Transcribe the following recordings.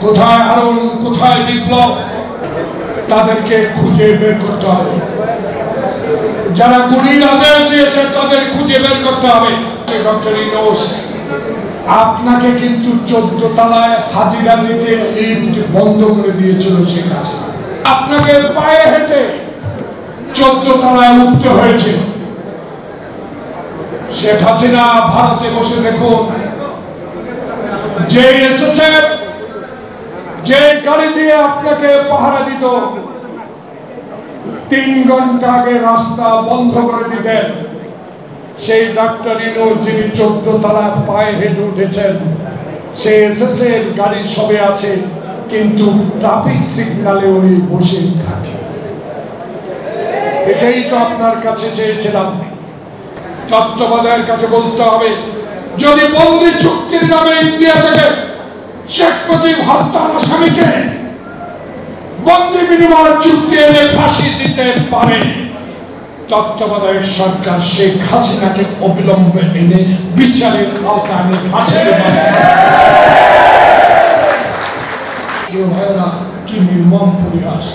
কোথায় আরণ, কোথায় বিপ্লব, তাদেরকে খুঁজে বের করতে হবে। যারা গুলির আদেশ দিয়েছে তাদের খুঁজে বের করতে হবে। ডক্টর ইউনূস, আপনাকে কিন্তু 14 তলায় হাজিরা দিতে লিফট বন্ধ করে দিয়েছিল শেখ হাসিনা। আপনাকে পায়ে হেঁটে 14 তলায় উঠতে হয়েছে। শেখ হাসিনা ভারতে বসে দেখুন, যে এসএসএফ যে গাড়ি দিয়ে আপনাকে পাহারা দিত, 3 ঘন্টা আগে রাস্তা বন্ধ করে দিতেন। সেই ডাক্তার ইউনূস যিনি 14 তলা পায়ে হেঁটে উঠেছেন, সেই এসএসএফ গাড়ি সবে আছে, কিন্তু ট্রাফিক সিগন্যালে উনি বসে থাকে। এটাই তো আপনার কাছে চেয়েছিলাম। তত্ত্বাবধায়কের কাছে বলতে হবে, যদি বন্দি চুক্তির নামে ইন্ডিয়া থেকে শেখ মুজিব হত্যার আসামিকে বন্দি বিনিময় চুক্তি এনে ফাঁসি দিতে পারে, তত্ত্বাবধায়ক সরকার শেখ হাসিনাকে অবিলম্বে এনে বিচারের আওতায় ফাঁসি দেওয়া। কি নির্মম পরিহাস!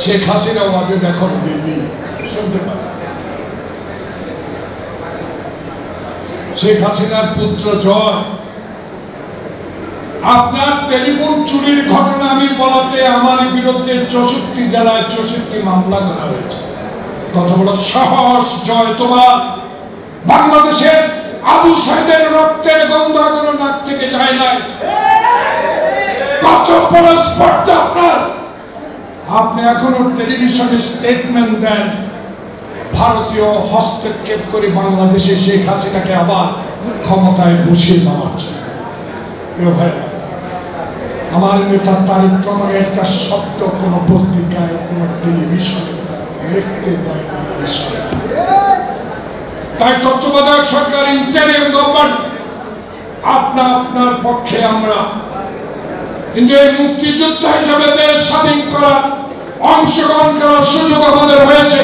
শেখ হাসিনা আজও এখন দিল্লি শুনতে পারে। শেখ হাসিনার পুত্র জয়, আপনার টেলিফোন চুরির ঘটনা আমি বলাতে আমার বিরুদ্ধে 64 জেলায় 64 মামলা করা হয়েছে। কত বড় সাহস জয় তোমার! বাংলাদেশের আবু সাইদের রক্তের গন্ধ কোনো নাক থেকে যায় নাই। কত বড় স্পর্ধা আপনার! আপনি এখনো টেলিভিশনে স্টেটমেন্ট দেন ভারতীয় হস্তক্ষেপ করে বাংলাদেশে শেখ হাসিনাকে আবার ক্ষমতায় বসিয়ে দেওয়ার জন্য। আমার নেতা তারেক রহমানের একটা শব্দ কোন পত্রিকায়, কোন টেলিভিশনে লিখতে দেয় না। তাই তত্ত্বাবধায়ক সরকার, ইন্টারিম গভর্নমেন্ট, আপনার পক্ষে আমরা কিন্তু এই মুক্তিযোদ্ধা হিসাবে দেশ স্বাধীন করার, অংশগ্রহণ করার সুযোগ আমাদের হয়েছে।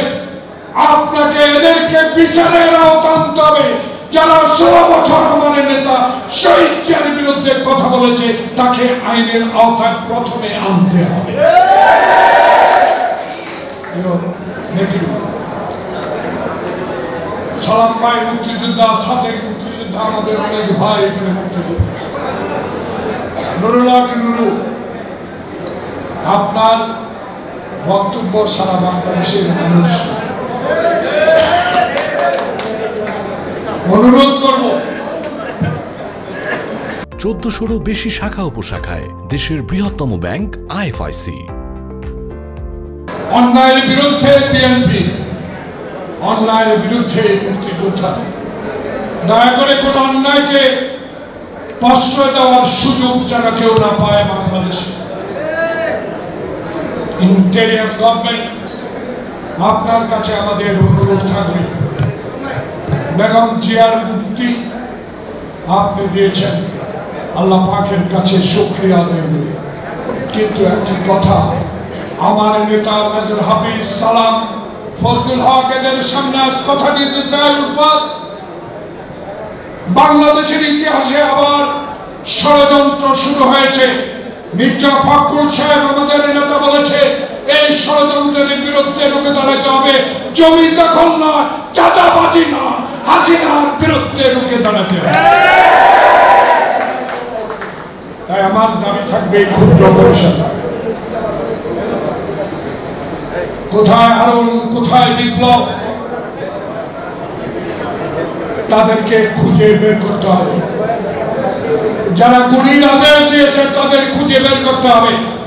আপনাকে এদেরকে বিচারের আওতায় আনতে হবে। যারা 16 বছর আমাদের নেতা শহীদ জিয়ার বিরুদ্ধে কথা বলেছে, তাকে আইনের আওতায় প্রথমে আনতে হবে। সালাম ভাই মুক্তিযোদ্ধা, সাথে মুক্তিযোদ্ধা, আমাদের অনেক ভাই এখানে মুক্তিযোদ্ধা। নুরুল্লাহ নুরু, আপনার বক্তব্য সারা বাংলাদেশের মানুষ অনুরোধ করব। 1400-রও বেশি শাখা উপশাখায় দেশের বৃহত্তম ব্যাংক আইএফআইসি। অন্যায়ের বিরুদ্ধে বিএনপি, অন্যায়ের বিরুদ্ধে মুক্তিযোদ্ধা। দয়া করে কোন অন্যায়কে প্রশ্রয় দেওয়ার সুযোগ যেন কেউ না পায় বাংলাদেশে। ইন্টারিম গভর্নমেন্ট, আপনার কাছে আমাদের অনুরোধ থাকবে, বেগম জিয়ার মুক্তি আপনি দিয়েছেন, আল্লাহ পাকের কাছে শুকরিয়া আদায় করি। কিন্তু একটি কথা, আমার নেতা মেজর হাফিজ সালাম, ফজলুল হক এদের সামনে আজ কথা দিতে চাই। বাংলাদেশের ইতিহাসে আবার ষড়যন্ত্র শুরু হয়েছে। মির্জা ফখরুল সাহেব আমাদের নেতা বলেছে, এই ষড়যন্ত্রের বিরুদ্ধে রুখে দাঁড়াতে হবে। জমি দখল না, চাঁদাবাজি না, হাসিনার বিরুদ্ধে রুখে দাঁড়াতে হবে। তাই আমার দাবি থাকবে ক্ষুদ্র পরিষদ। কোথায় আরণ, কোথায় বিপ্লব, তাদেরকে খুঁজে বের করতে হবে। যারা গুলির আদেশ দিয়েছে তাদের খুঁজে বের করতে হবে।